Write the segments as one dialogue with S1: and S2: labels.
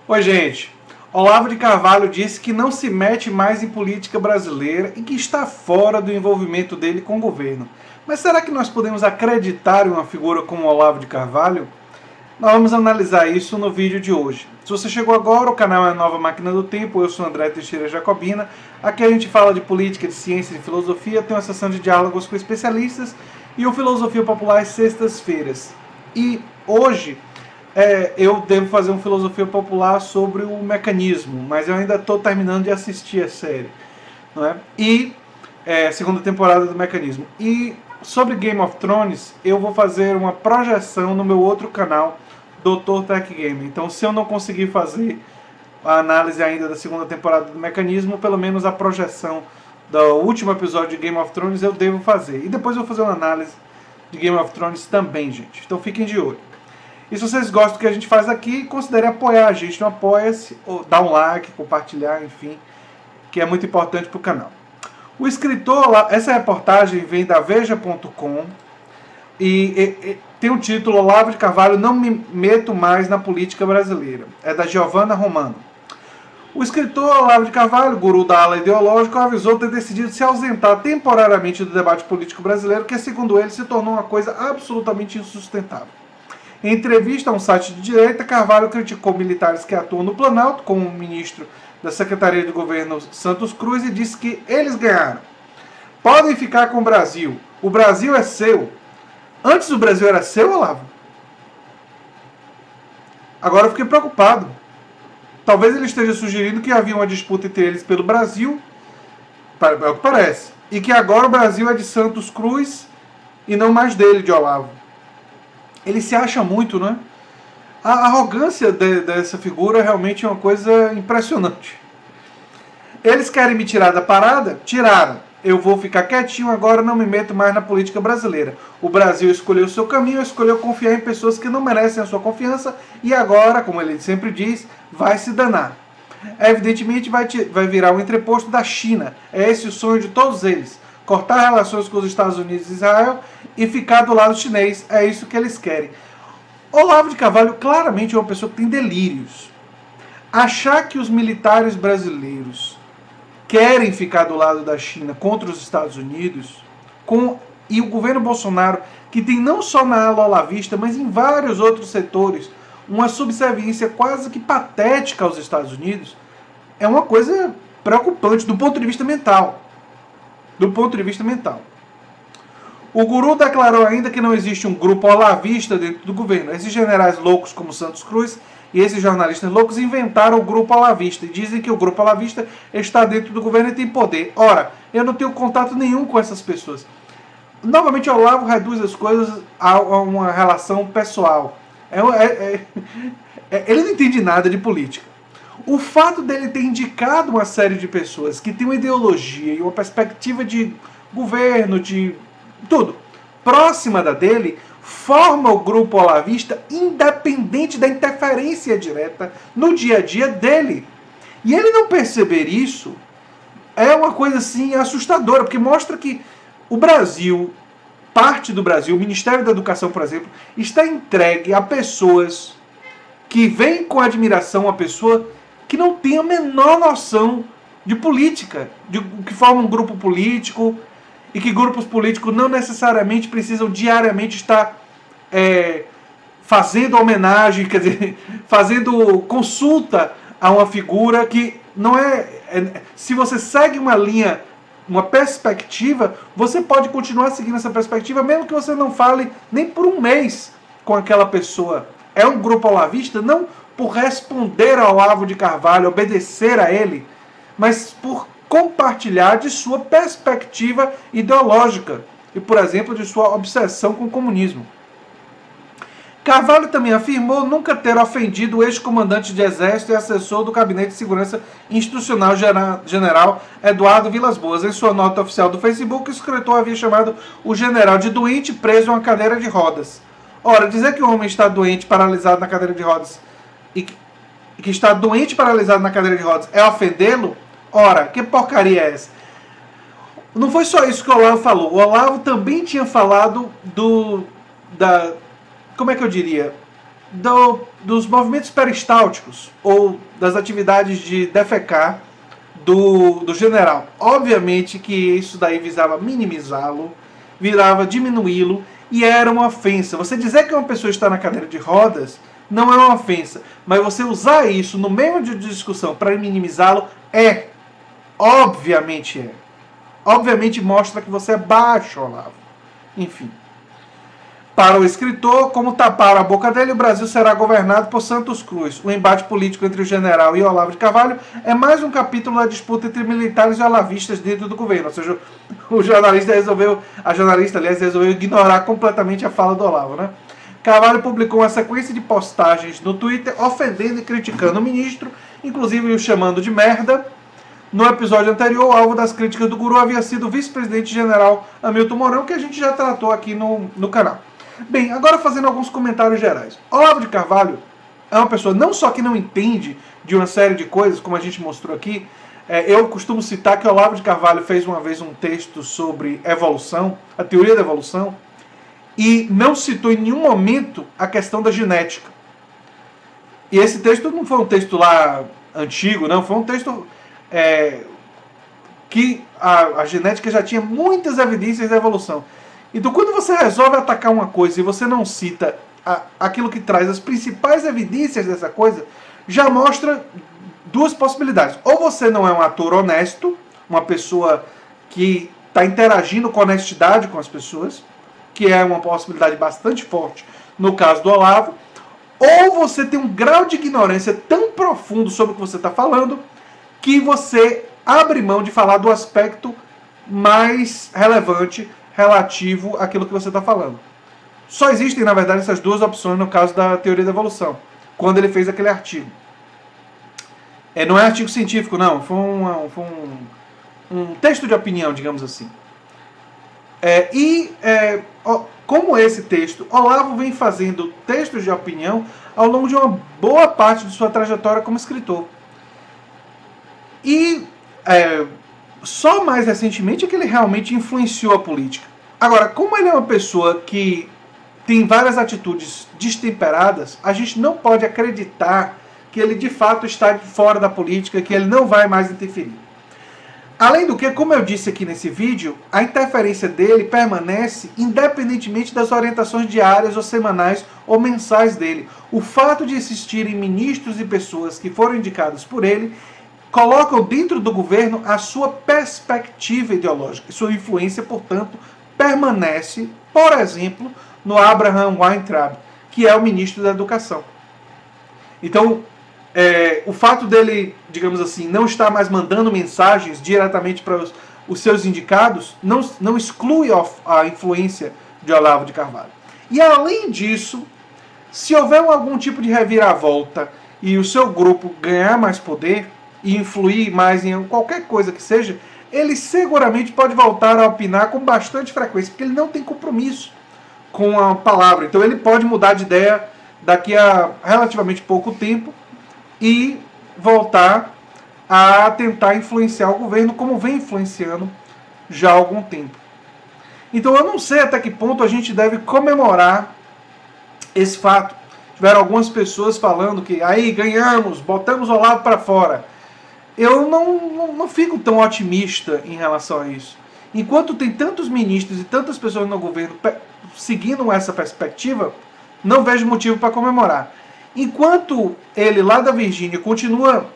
S1: Oi, gente. Olavo de Carvalho disse que não se mete mais em política brasileira e que está fora do envolvimento dele com o governo. Mas será que nós podemos acreditar em uma figura como Olavo de Carvalho? Nós vamos analisar isso no vídeo de hoje. Se você chegou agora, o canal é a Nova Máquina do Tempo, eu sou André Teixeira Jacobina. Aqui a gente fala de política, de ciência e de filosofia, tem uma sessão de diálogos com especialistas e o Filosofia Popular às sextas-feiras. E hoje eu devo fazer um Filosofia Popular sobre o Mecanismo, mas eu ainda estou terminando de assistir a série, não é? E segunda temporada do Mecanismo. E sobre Game of Thrones, eu vou fazer uma projeção no meu outro canal, Dr. Tech Game. Então, se eu não conseguir fazer a análise ainda da segunda temporada do Mecanismo, pelo menos a projeção do último episódio de Game of Thrones eu devo fazer. E depois eu vou fazer uma análise de Game of Thrones também, gente. Então fiquem de olho. E se vocês gostam do que a gente faz aqui, considere apoiar a gente no Apoia-se, ou dar um like, compartilhar, enfim, que é muito importante para o canal. O escritor, essa reportagem vem da Veja.com e tem o título Olavo de Carvalho, não me meto mais na política brasileira. É da Giovanna Romano. O escritor Olavo de Carvalho, guru da ala ideológica, avisou ter decidido se ausentar temporariamente do debate político brasileiro, que segundo ele se tornou uma coisa absolutamente insustentável. Em entrevista a um site de direita, Carvalho criticou militares que atuam no Planalto, como o ministro da Secretaria de Governo Santos Cruz, e disse que eles ganharam. Podem ficar com o Brasil é seu. Antes o Brasil era seu, Olavo? Agora eu fiquei preocupado. Talvez ele esteja sugerindo que havia uma disputa entre eles pelo Brasil, é o que parece, e que agora o Brasil é de Santos Cruz e não mais dele, de Olavo. Ele se acha muito, né? A arrogância dessa figura realmente é uma coisa impressionante. Eles querem me tirar da parada? Tiraram. Eu vou ficar quietinho agora, não me meto mais na política brasileira. O Brasil escolheu o seu caminho, escolheu confiar em pessoas que não merecem a sua confiança e agora, como ele sempre diz, vai se danar. Evidentemente vai virar um entreposto da China. É esse o sonho de todos eles. Cortar relações com os Estados Unidos e Israel e ficar do lado chinês. É isso que eles querem. Olavo de Carvalho claramente é uma pessoa que tem delírios. Achar que os militares brasileiros querem ficar do lado da China contra os Estados Unidos e o governo Bolsonaro, que tem não só na ala olavista, mas em vários outros setores, uma subserviência quase que patética aos Estados Unidos, é uma coisa preocupante do ponto de vista mental. Do ponto de vista mental. O guru declarou ainda que não existe um grupo olavista dentro do governo. Esses generais loucos como Santos Cruz e esses jornalistas loucos inventaram o grupo olavista e dizem que o grupo olavista está dentro do governo e tem poder. Ora, eu não tenho contato nenhum com essas pessoas. Novamente, Olavo reduz as coisas a uma relação pessoal. Ele não entende nada de política. O fato dele ter indicado uma série de pessoas que tem uma ideologia e uma perspectiva de governo, de tudo, próxima da dele, forma o grupo olavista independente da interferência direta no dia a dia dele. E ele não perceber isso é uma coisa assim assustadora, porque mostra que o Brasil, parte do Brasil, o Ministério da Educação, por exemplo, está entregue a pessoas que veem com admiração a pessoa que não tem a menor noção de política, de que forma um grupo político, e que grupos políticos não necessariamente precisam diariamente estar fazendo homenagem, quer dizer, fazendo consulta a uma figura que não se você segue uma linha, uma perspectiva, você pode continuar seguindo essa perspectiva, mesmo que você não fale nem por um mês com aquela pessoa. É um grupo olavista não por responder ao Olavo de Carvalho, obedecer a ele, mas por compartilhar de sua perspectiva ideológica e, por exemplo, de sua obsessão com o comunismo. Carvalho também afirmou nunca ter ofendido o ex-comandante de exército e assessor do Gabinete de Segurança Institucional General Eduardo Vilas Boas. Em sua nota oficial do Facebook, o escritor havia chamado o general de doente preso a uma cadeira de rodas. Ora, dizer que o homem está doente, paralisado na cadeira de rodas, e que está doente, paralisado na cadeira de rodas, é ofendê-lo? Ora, que porcaria é essa? Não foi só isso que o Olavo falou. O Olavo também tinha falado como é que eu diria? dos movimentos peristálticos ou das atividades de defecar do general. Obviamente que isso daí visava minimizá-lo, virava diminuí-lo e era uma ofensa. Você dizer que uma pessoa está na cadeira de rodas não é uma ofensa, mas você usar isso no meio de discussão para minimizá-lo obviamente é. Obviamente mostra que você é baixo, Olavo. Enfim. Para o escritor, como taparam a boca dele, o Brasil será governado por Santos Cruz. O embate político entre o general e Olavo de Carvalho é mais um capítulo da disputa entre militares e olavistas dentro do governo. Ou seja, a jornalista resolveu ignorar completamente a fala do Olavo, né? Carvalho publicou uma sequência de postagens no Twitter ofendendo e criticando o ministro, inclusive o chamando de merda. No episódio anterior, o alvo das críticas do guru havia sido o vice-presidente general Hamilton Mourão, que a gente já tratou aqui no canal. Bem, agora fazendo alguns comentários gerais. Olavo de Carvalho é uma pessoa não só que não entende de uma série de coisas, como a gente mostrou aqui. Eu costumo citar que Olavo de Carvalho fez uma vez um texto sobre evolução, a teoria da evolução, e não citou em nenhum momento a questão da genética. E esse texto não foi um texto lá antigo, não, foi um texto que a genética já tinha muitas evidências da evolução. Então, quando você resolve atacar uma coisa e você não cita aquilo que traz as principais evidências dessa coisa, já mostra duas possibilidades. Ou você não é um ator honesto, uma pessoa que está interagindo com honestidade com as pessoas, que é uma possibilidade bastante forte no caso do Olavo, ou você tem um grau de ignorância tão profundo sobre o que você está falando, que você abre mão de falar do aspecto mais relevante relativo àquilo que você está falando. Só existem, na verdade, essas duas opções no caso da teoria da evolução, quando ele fez aquele artigo. Não é artigo científico, não, foi um texto de opinião, digamos assim. Como esse texto, Olavo vem fazendo textos de opinião ao longo de uma boa parte de sua trajetória como escritor. E só mais recentemente é que ele realmente influenciou a política. Agora, como ele é uma pessoa que tem várias atitudes destemperadas, a gente não pode acreditar que ele de fato está fora da política, que ele não vai mais interferir. Além do que, como eu disse aqui nesse vídeo, a interferência dele permanece independentemente das orientações diárias ou semanais ou mensais dele. O fato de existirem ministros e pessoas que foram indicados por ele colocam dentro do governo a sua perspectiva ideológica. Sua influência, portanto, permanece, por exemplo, no Abraham Weintraub, que é o ministro da Educação. Então, o fato dele, digamos assim, não estar mais mandando mensagens diretamente para os seus indicados, não exclui a influência de Olavo de Carvalho. E além disso, se houver algum tipo de reviravolta e o seu grupo ganhar mais poder e influir mais em qualquer coisa que seja, ele seguramente pode voltar a opinar com bastante frequência, porque ele não tem compromisso com a palavra. Então ele pode mudar de ideia daqui a relativamente pouco tempo e voltar a tentar influenciar o governo como vem influenciando já há algum tempo. Então eu não sei até que ponto a gente deve comemorar esse fato. Tiveram algumas pessoas falando que aí ganhamos, botamos o Olavo para fora. Eu não fico tão otimista em relação a isso. Enquanto tem tantos ministros e tantas pessoas no governo seguindo essa perspectiva, não vejo motivo para comemorar. Enquanto ele lá da Virgínia continua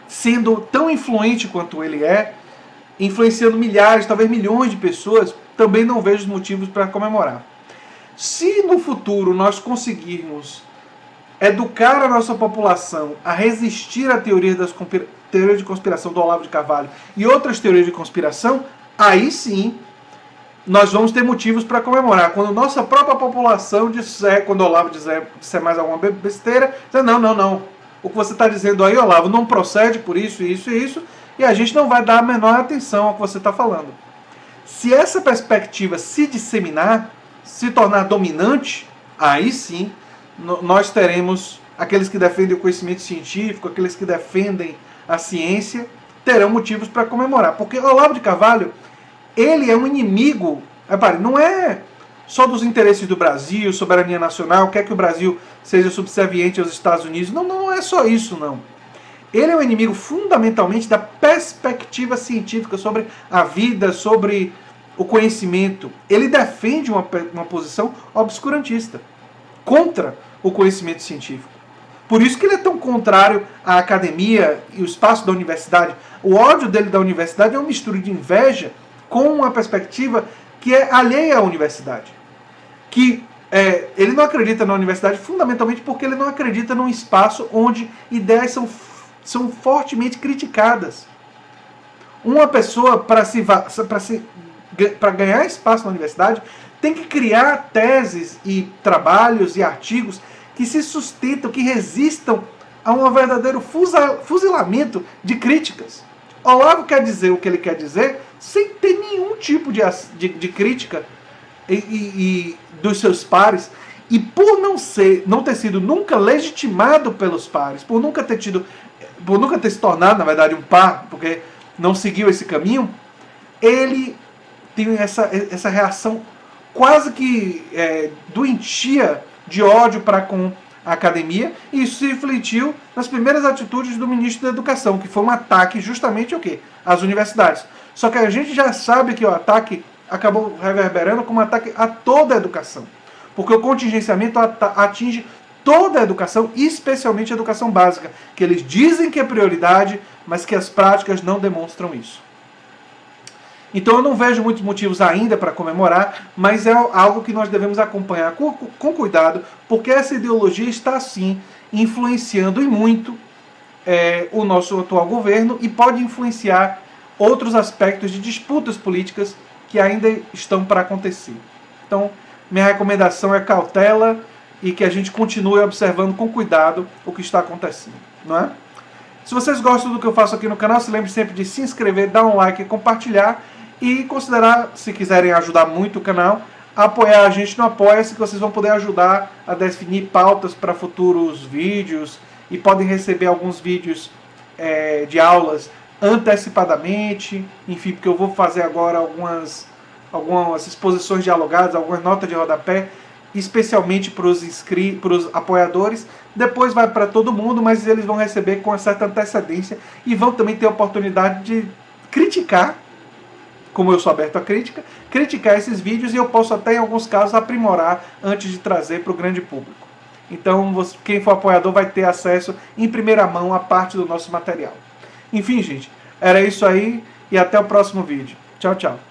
S1: sendo tão influente quanto ele é, influenciando milhares, talvez milhões de pessoas, também não vejo motivos para comemorar. Se no futuro nós conseguirmos educar a nossa população a resistir à teoria de conspiração do Olavo de Carvalho e outras teorias de conspiração, aí sim nós vamos ter motivos para comemorar. Quando nossa própria população disser, quando o Olavo disser mais alguma besteira, dizer, não. O que você está dizendo aí, Olavo, não procede por isso, isso e isso, e a gente não vai dar a menor atenção ao que você está falando. Se essa perspectiva se disseminar, se tornar dominante, aí sim nós teremos aqueles que defendem o conhecimento científico, aqueles que defendem a ciência, terão motivos para comemorar. Porque Olavo de Carvalho, ele é um inimigo, repare, não é só dos interesses do Brasil, soberania nacional, quer que o Brasil seja subserviente aos Estados Unidos. Não, não é só isso, não. Ele é um inimigo fundamentalmente da perspectiva científica sobre a vida, sobre o conhecimento. Ele defende uma posição obscurantista, contra o conhecimento científico. Por isso que ele é tão contrário à academia e o espaço da universidade. O ódio dele da universidade é uma mistura de inveja com uma perspectiva que é alheia à universidade. Ele não acredita na universidade fundamentalmente porque ele não acredita num espaço onde ideias são fortemente criticadas. Uma pessoa, para ganhar espaço na universidade, tem que criar teses e trabalhos e artigos que se sustentam, que resistam a um verdadeiro fuzilamento de críticas. Olavo quer dizer o que ele quer dizer sem ter nenhum tipo de crítica e dos seus pares, e por não ter sido nunca legitimado pelos pares, por nunca ter se tornado, na verdade, um par, porque não seguiu esse caminho, ele tem essa reação quase que doentia de ódio para com a academia, e isso se refletiu nas primeiras atitudes do ministro da Educação, que foi um ataque justamente ao quê? Às universidades. Só que a gente já sabe que o ataque acabou reverberando como um ataque a toda a educação, porque o contingenciamento atinge toda a educação, especialmente a educação básica, que eles dizem que é prioridade, mas que as práticas não demonstram isso. Então eu não vejo muitos motivos ainda para comemorar, mas é algo que nós devemos acompanhar com cuidado, porque essa ideologia está sim influenciando e muito o nosso atual governo e pode influenciar outros aspectos de disputas políticas que ainda estão para acontecer. Então minha recomendação é cautela e que a gente continue observando com cuidado o que está acontecendo, não é? Se vocês gostam do que eu faço aqui no canal, se lembre sempre de se inscrever, dar um like e compartilhar. E considerar, se quiserem ajudar muito o canal, apoiar a gente no Apoia-se, que vocês vão poder ajudar a definir pautas para futuros vídeos e podem receber alguns vídeos de aulas antecipadamente, enfim, porque eu vou fazer agora algumas exposições dialogadas, algumas notas de rodapé, especialmente para os apoiadores. Depois vai para todo mundo, mas eles vão receber com uma certa antecedência e vão também ter a oportunidade de criticar, como eu sou aberto à crítica, criticar esses vídeos, e eu posso até em alguns casos aprimorar antes de trazer para o grande público. Então quem for apoiador vai ter acesso em primeira mão a parte do nosso material. Enfim, gente, era isso aí e até o próximo vídeo. Tchau, tchau.